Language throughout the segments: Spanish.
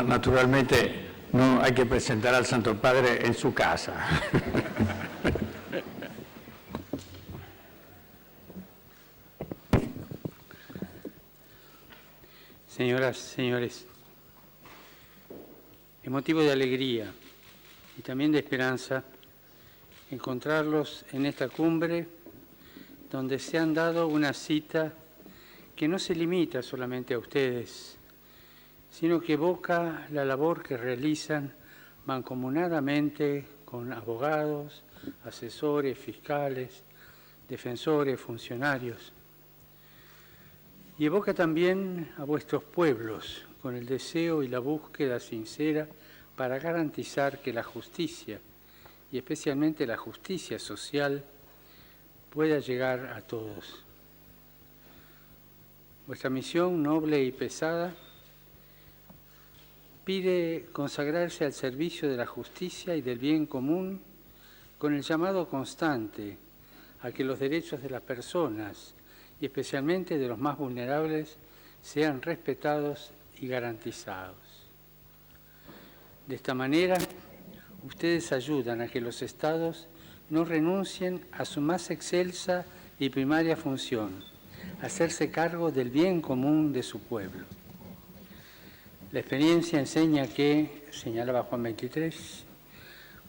Naturalmente no hay que presentar al Santo Padre en su casa. Señoras, señores, es motivo de alegría y también de esperanza encontrarlos en esta cumbre donde se han dado una cita que no se limita solamente a ustedes, sino que evoca la labor que realizan mancomunadamente con abogados, asesores, fiscales, defensores, funcionarios. Y evoca también a vuestros pueblos con el deseo y la búsqueda sincera para garantizar que la justicia, y especialmente la justicia social, pueda llegar a todos. Vuestra misión noble y pesada pide consagrarse al servicio de la justicia y del bien común con el llamado constante a que los derechos de las personas y especialmente de los más vulnerables sean respetados y garantizados. De esta manera, ustedes ayudan a que los Estados no renuncien a su más excelsa y primaria función, hacerse cargo del bien común de su pueblo. La experiencia enseña que, señalaba Juan XXIII,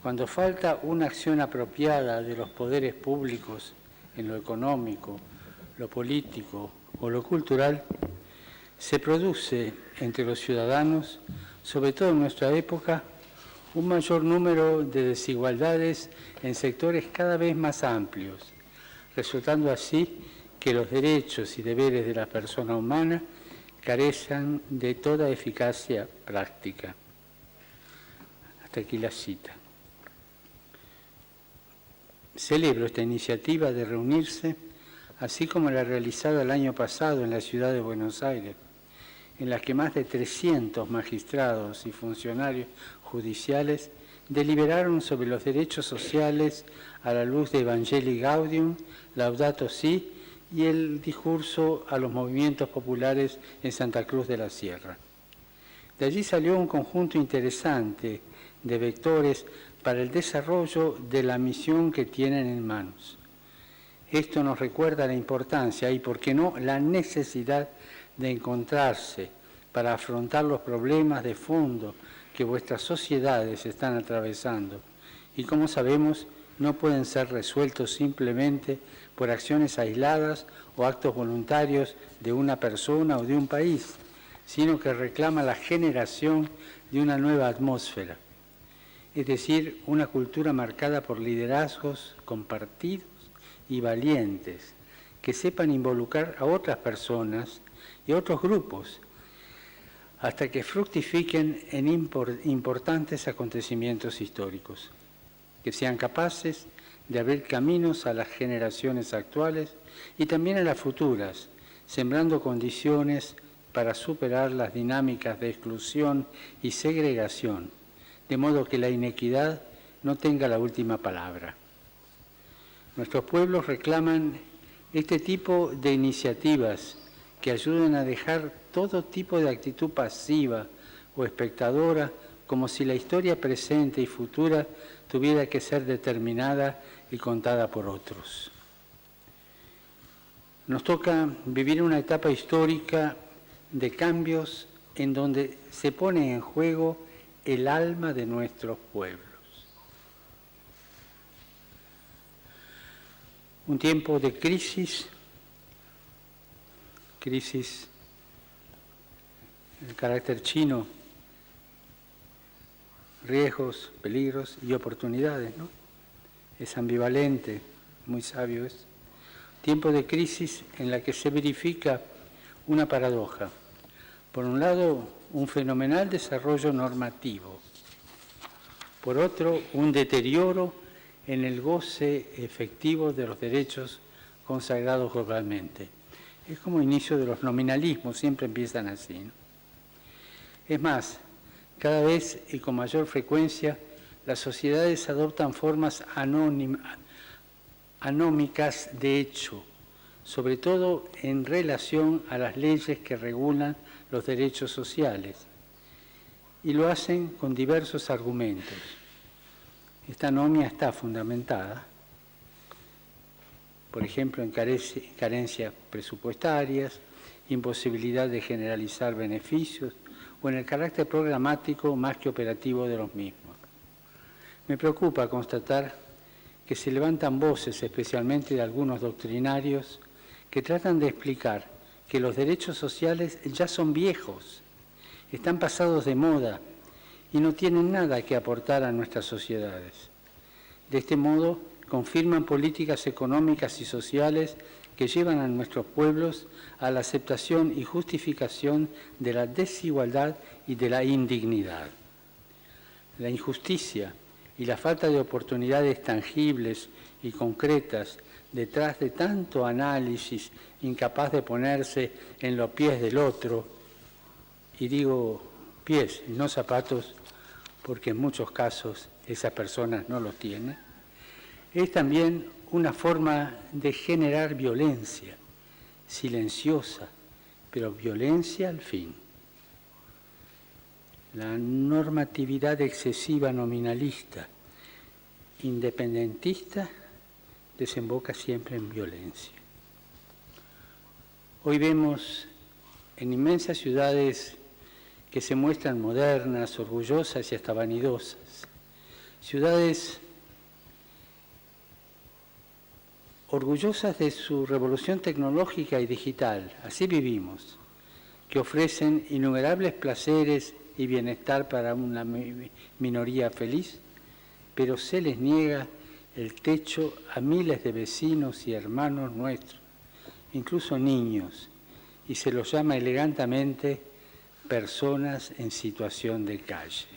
cuando falta una acción apropiada de los poderes públicos en lo económico, lo político o lo cultural, se produce entre los ciudadanos, sobre todo en nuestra época, un mayor número de desigualdades en sectores cada vez más amplios, resultando así que los derechos y deberes de la persona humana carecen de toda eficacia práctica. Hasta aquí la cita. Celebro esta iniciativa de reunirse, así como la realizada el año pasado en la ciudad de Buenos Aires, en la que más de 300 magistrados y funcionarios judiciales deliberaron sobre los derechos sociales a la luz de Evangelii Gaudium, Laudato Si y el discurso a los movimientos populares en Santa Cruz de la Sierra. De allí salió un conjunto interesante de vectores para el desarrollo de la misión que tienen en manos. Esto nos recuerda la importancia y, por qué no, la necesidad de encontrarse para afrontar los problemas de fondo que vuestras sociedades están atravesando y, como sabemos, no pueden ser resueltos simplemente por acciones aisladas o actos voluntarios de una persona o de un país, sino que reclama la generación de una nueva atmósfera, es decir, una cultura marcada por liderazgos compartidos y valientes que sepan involucrar a otras personas y a otros grupos hasta que fructifiquen en importantes acontecimientos históricos, que sean capaces de abrir caminos a las generaciones actuales y también a las futuras, sembrando condiciones para superar las dinámicas de exclusión y segregación, de modo que la inequidad no tenga la última palabra. Nuestros pueblos reclaman este tipo de iniciativas que ayuden a dejar todo tipo de actitud pasiva o espectadora, como si la historia presente y futura tuviera que ser determinada y contada por otros. Nos toca vivir una etapa histórica de cambios en donde se pone en juego el alma de nuestros pueblos. Un tiempo de crisis de carácter chino, riesgos, peligros y oportunidades, ¿no? Es ambivalente, muy sabio es. Tiempo de crisis en la que se verifica una paradoja. Por un lado, un fenomenal desarrollo normativo. Por otro, un deterioro en el goce efectivo de los derechos consagrados globalmente. Es como inicio de los nominalismos, siempre empiezan así, ¿no? Es más, cada vez y con mayor frecuencia, las sociedades adoptan formas anómicas de hecho, sobre todo en relación a las leyes que regulan los derechos sociales. y lo hacen con diversos argumentos. Esta anomia está fundamentada, por ejemplo, en carencias presupuestarias, imposibilidad de generalizar beneficios o en el carácter programático más que operativo de los mismos. Me preocupa constatar que se levantan voces, especialmente de algunos doctrinarios, que tratan de explicar que los derechos sociales ya son viejos, están pasados de moda y no tienen nada que aportar a nuestras sociedades. De este modo, confirman políticas económicas y sociales que llevan a nuestros pueblos a la aceptación y justificación de la desigualdad y de la indignidad. La injusticia y la falta de oportunidades tangibles y concretas detrás de tanto análisis incapaz de ponerse en los pies del otro, y digo pies y no zapatos porque en muchos casos esas personas no los tienen, es también una forma de generar violencia, silenciosa, pero violencia al fin. La normatividad excesiva nominalista, independentista, desemboca siempre en violencia. Hoy vemos en inmensas ciudades que se muestran modernas, orgullosas y hasta vanidosas, ciudades orgullosas de su revolución tecnológica y digital, así vivimos, que ofrecen innumerables placeres y bienestar para una minoría feliz, pero se les niega el techo a miles de vecinos y hermanos nuestros, incluso niños, y se los llama elegantemente personas en situación de calle.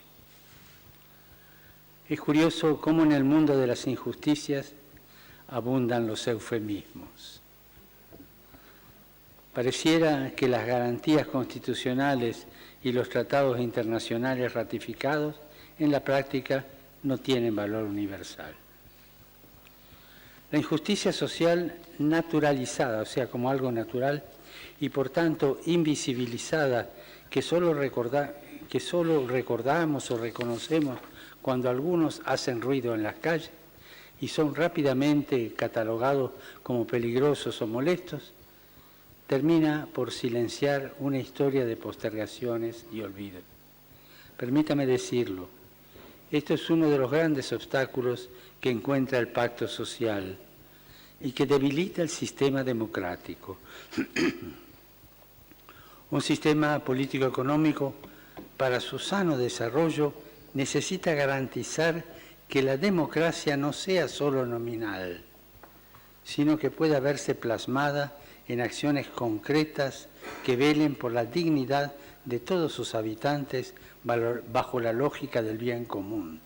Es curioso cómo en el mundo de las injusticias abundan los eufemismos. Pareciera que las garantías constitucionales y los tratados internacionales ratificados en la práctica no tienen valor universal. La injusticia social naturalizada, o sea, como algo natural, y por tanto invisibilizada, que solo recordamos o reconocemos cuando algunos hacen ruido en las calles y son rápidamente catalogados como peligrosos o molestos, termina por silenciar una historia de postergaciones y olvido. Permítame decirlo, esto es uno de los grandes obstáculos que encuentra el pacto social y que debilita el sistema democrático. Un sistema político-económico, para su sano desarrollo, necesita garantizar que la democracia no sea solo nominal, sino que pueda verse plasmada en acciones concretas que velen por la dignidad de todos sus habitantes bajo la lógica del bien común,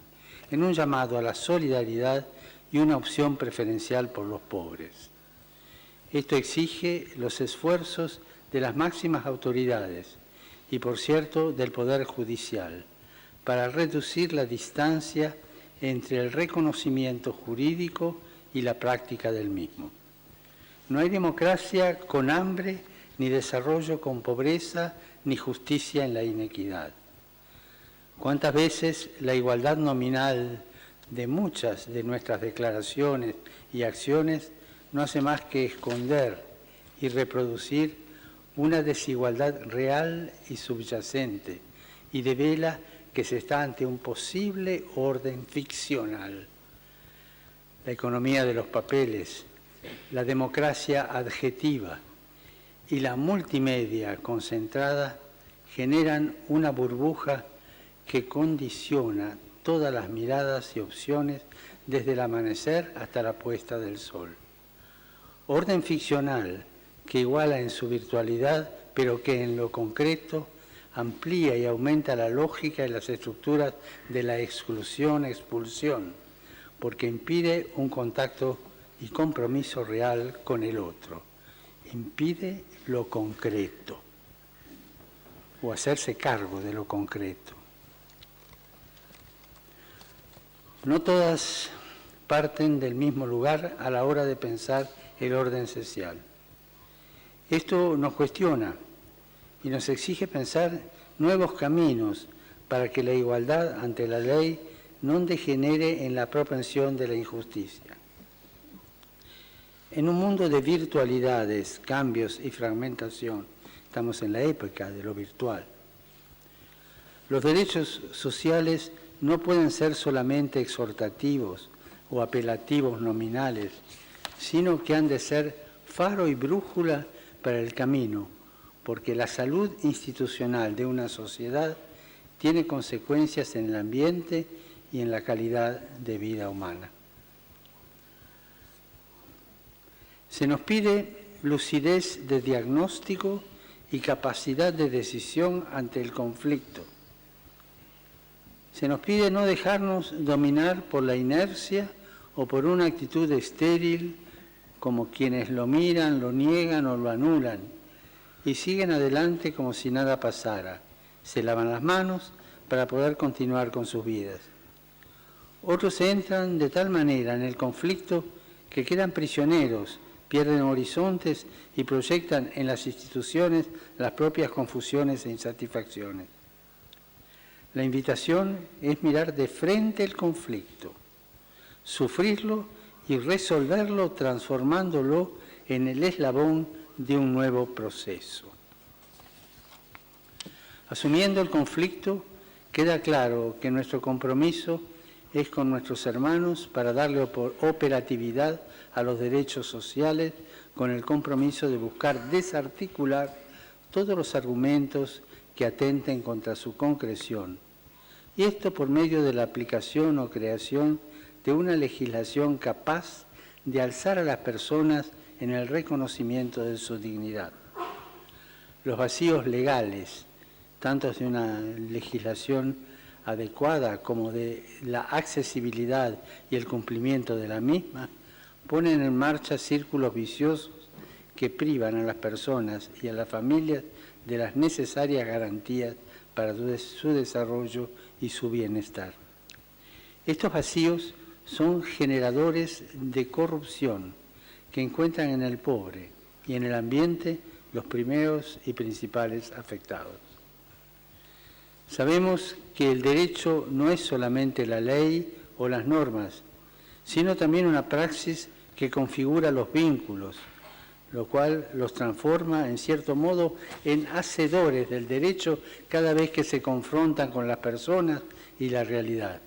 en un llamado a la solidaridad y una opción preferencial por los pobres. Esto exige los esfuerzos de las máximas autoridades y, por cierto, del Poder Judicial, para reducir la distancia entre el reconocimiento jurídico y la práctica del mismo. No hay democracia con hambre, ni desarrollo con pobreza, ni justicia en la inequidad. ¿Cuántas veces la igualdad nominal de muchas de nuestras declaraciones y acciones no hace más que esconder y reproducir una desigualdad real y subyacente y devela que se está ante un posible orden ficcional? La economía de los papeles, la democracia adjetiva y la multimedia concentrada generan una burbuja que condiciona todas las miradas y opciones desde el amanecer hasta la puesta del sol. Orden ficcional que iguala en su virtualidad, pero que en lo concreto amplía y aumenta la lógica y las estructuras de la exclusión-expulsión, porque impide un contacto y compromiso real con el otro. Impide lo concreto, o hacerse cargo de lo concreto. No todas parten del mismo lugar a la hora de pensar el orden social. Esto nos cuestiona y nos exige pensar nuevos caminos para que la igualdad ante la ley no degenere en la propensión de la injusticia. En un mundo de virtualidades, cambios y fragmentación, estamos en la época de lo virtual, los derechos sociales no pueden ser solamente exhortativos o apelativos nominales, sino que han de ser faro y brújula para el camino, porque la salud institucional de una sociedad tiene consecuencias en el ambiente y en la calidad de vida humana. Se nos pide lucidez de diagnóstico y capacidad de decisión ante el conflicto. Se nos pide no dejarnos dominar por la inercia o por una actitud estéril, como quienes lo miran, lo niegan o lo anulan, y siguen adelante como si nada pasara. Se lavan las manos para poder continuar con sus vidas. Otros entran de tal manera en el conflicto que quedan prisioneros, pierden horizontes y proyectan en las instituciones las propias confusiones e insatisfacciones. La invitación es mirar de frente el conflicto, sufrirlo y resolverlo transformándolo en el eslabón de un nuevo proceso. Asumiendo el conflicto, queda claro que nuestro compromiso es con nuestros hermanos para darle operatividad a los derechos sociales con el compromiso de buscar desarticular todos los argumentos que atenten contra su concreción, y esto por medio de la aplicación o creación de una legislación capaz de alzar a las personas en el reconocimiento de su dignidad. Los vacíos legales, tanto de una legislación adecuada como de la accesibilidad y el cumplimiento de la misma, ponen en marcha círculos viciosos que privan a las personas y a las familias de las necesarias garantías para su desarrollo y su bienestar. Estos vacíos son generadores de corrupción que encuentran en el pobre y en el ambiente los primeros y principales afectados. Sabemos que el derecho no es solamente la ley o las normas, sino también una praxis que configura los vínculos, lo cual los transforma, en cierto modo, en hacedores del derecho cada vez que se confrontan con las personas y la realidad.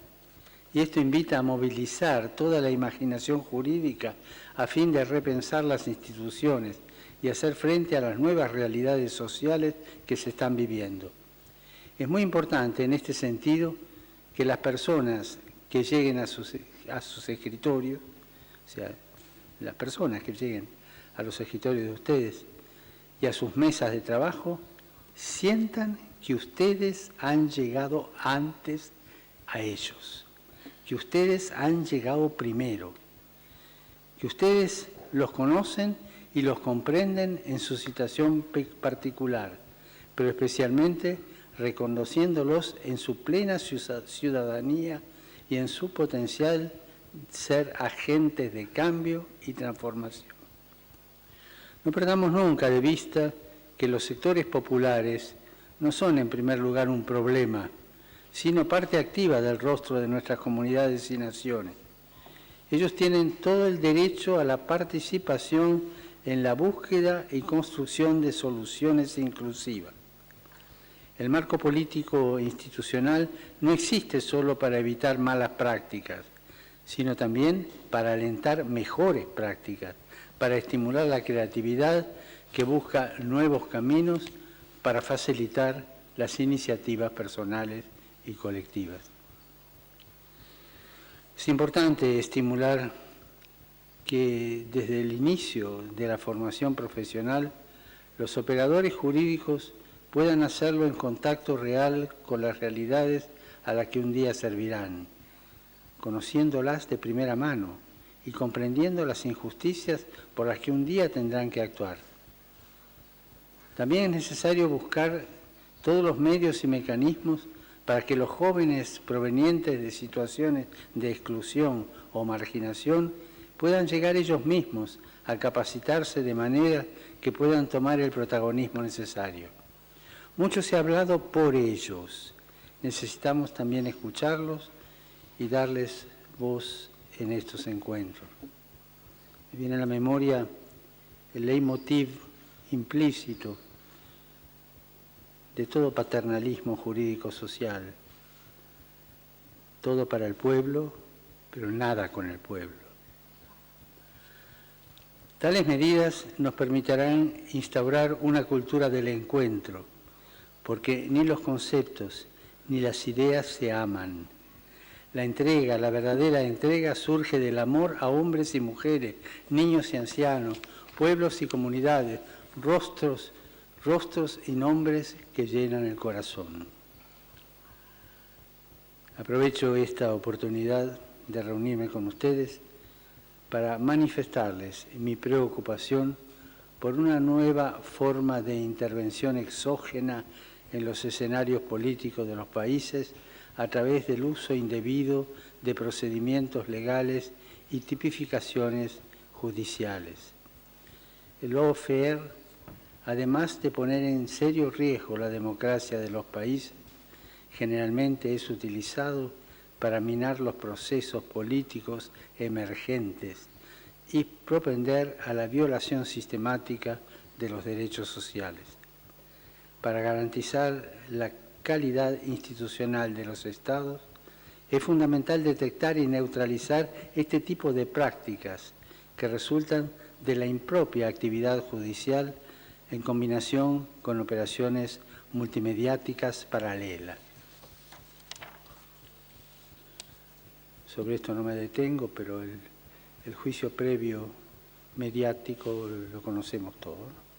Y esto invita a movilizar toda la imaginación jurídica a fin de repensar las instituciones y hacer frente a las nuevas realidades sociales que se están viviendo. Es muy importante en este sentido que las personas que lleguen a sus escritorios, o sea, las personas que lleguen a los escritorios de ustedes y a sus mesas de trabajo, sientan que ustedes han llegado antes a ellos, que ustedes han llegado primero, que ustedes los conocen y los comprenden en su situación particular, pero especialmente reconociéndolos en su plena ciudadanía y en su potencial ser agentes de cambio y transformación. No perdamos nunca de vista que los sectores populares no son en primer lugar un problema, sino parte activa del rostro de nuestras comunidades y naciones. Ellos tienen todo el derecho a la participación en la búsqueda y construcción de soluciones inclusivas. El marco político institucional no existe solo para evitar malas prácticas, sino también para alentar mejores prácticas, para estimular la creatividad que busca nuevos caminos para facilitar las iniciativas personales y colectivas. Es importante estimular que desde el inicio de la formación profesional los operadores jurídicos puedan hacerlo en contacto real con las realidades a las que un día servirán, conociéndolas de primera mano y comprendiendo las injusticias por las que un día tendrán que actuar. También es necesario buscar todos los medios y mecanismos para que los jóvenes provenientes de situaciones de exclusión o marginación puedan llegar ellos mismos a capacitarse de manera que puedan tomar el protagonismo necesario. Mucho se ha hablado por ellos necesitamos también escucharlos y darles voz en estos encuentros. Me viene a la memoria el leitmotiv implícito de todo paternalismo jurídico-social. Todo para el pueblo, pero nada con el pueblo. Tales medidas nos permitirán instaurar una cultura del encuentro, porque ni los conceptos ni las ideas se aman. La entrega, la verdadera entrega, surge del amor a hombres y mujeres, niños y ancianos, pueblos y comunidades, rostros y nombres que llenan el corazón. Aprovecho esta oportunidad de reunirme con ustedes para manifestarles mi preocupación por una nueva forma de intervención exógena en los escenarios políticos de los países a través del uso indebido de procedimientos legales y tipificaciones judiciales. El lawfare, además de poner en serio riesgo la democracia de los países, generalmente es utilizado para minar los procesos políticos emergentes y propender a la violación sistemática de los derechos sociales. Para garantizar la calidad institucional de los Estados, es fundamental detectar y neutralizar este tipo de prácticas que resultan de la impropia actividad judicial en combinación con operaciones multimediáticas paralelas. Sobre esto no me detengo, pero el juicio previo mediático lo conocemos todos, ¿no?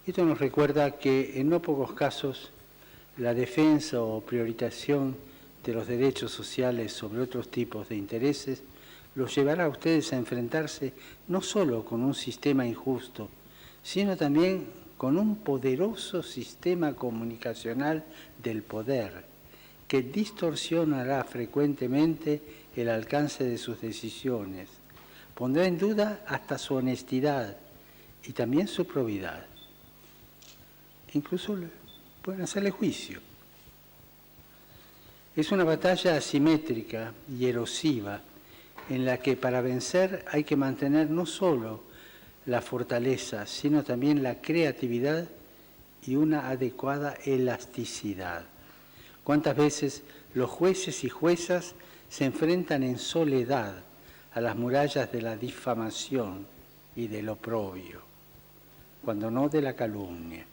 Esto nos recuerda que en no pocos casos la defensa o priorización de los derechos sociales sobre otros tipos de intereses los llevará a ustedes a enfrentarse no solo con un sistema injusto, sino también con un poderoso sistema comunicacional del poder que distorsionará frecuentemente el alcance de sus decisiones, pondrá en duda hasta su honestidad y también su probidad. Incluso pueden hacerle juicio. Es una batalla asimétrica y erosiva en la que para vencer hay que mantener no solo la fortaleza, sino también la creatividad y una adecuada elasticidad. ¿Cuántas veces los jueces y juezas se enfrentan en soledad a las murallas de la difamación y del oprobio, cuando no de la calumnia?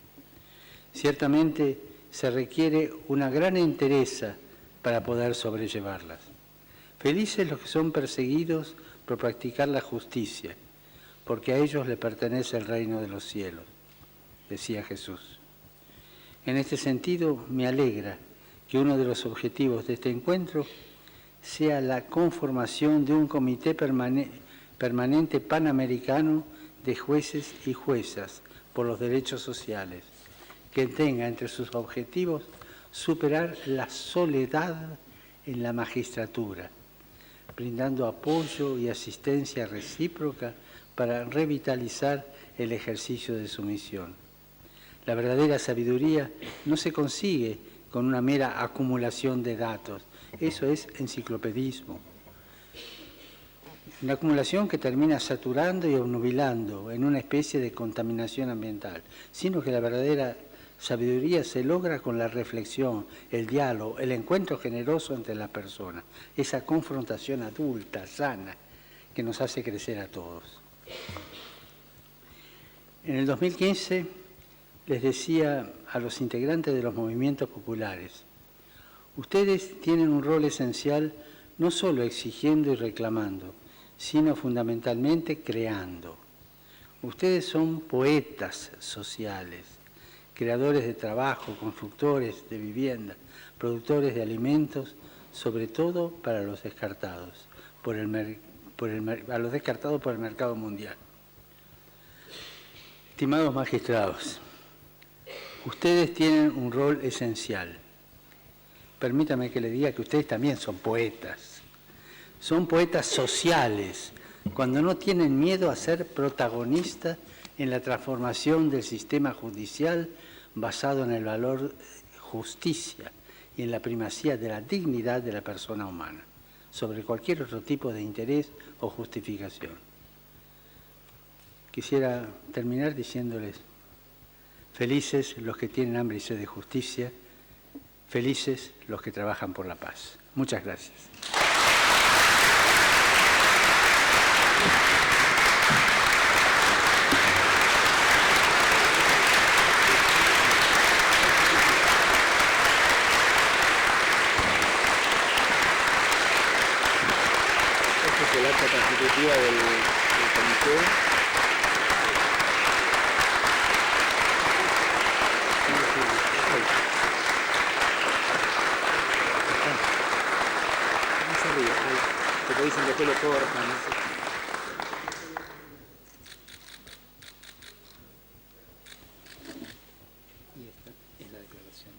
Ciertamente se requiere una gran entereza para poder sobrellevarlas. Felices los que son perseguidos por practicar la justicia, porque a ellos le pertenece el reino de los cielos, decía Jesús. En este sentido, me alegra que uno de los objetivos de este encuentro sea la conformación de un comité permanente panamericano de jueces y juezas por los derechos sociales, que tenga entre sus objetivos superar la soledad en la magistratura, brindando apoyo y asistencia recíproca para revitalizar el ejercicio de su misión. La verdadera sabiduría no se consigue con una mera acumulación de datos. Eso es enciclopedismo. Una acumulación que termina saturando y obnubilando en una especie de contaminación ambiental, sino que la verdadera sabiduría se logra con la reflexión, el diálogo, el encuentro generoso entre las personas, esa confrontación adulta, sana, que nos hace crecer a todos. En el 2015 les decía a los integrantes de los movimientos populares, ustedes tienen un rol esencial no solo exigiendo y reclamando, sino fundamentalmente creando. Ustedes son poetas sociales, creadores de trabajo, constructores de vivienda, productores de alimentos, sobre todo para los descartados por el mercado mundial. Estimados magistrados, ustedes tienen un rol esencial. Permítame que le diga que ustedes también son poetas sociales, cuando no tienen miedo a ser protagonistas en la transformación del sistema judicial basado en el valor justicia y en la primacía de la dignidad de la persona humana, sobre cualquier otro tipo de interés o justificación. Quisiera terminar diciéndoles, felices los que tienen hambre y sed de justicia, felices los que trabajan por la paz. Muchas gracias. Esta es el acta constitutiva del comité. Porque dicen que lo cortan. Y esta es la declaración.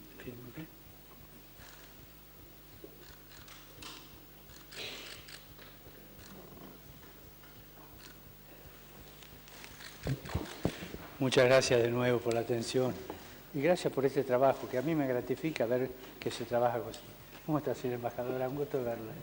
Muchas gracias de nuevo por la atención y gracias por este trabajo, que a mí me gratifica ver que se trabaja así. ¿Cómo está, señora embajadora? Un gusto verla.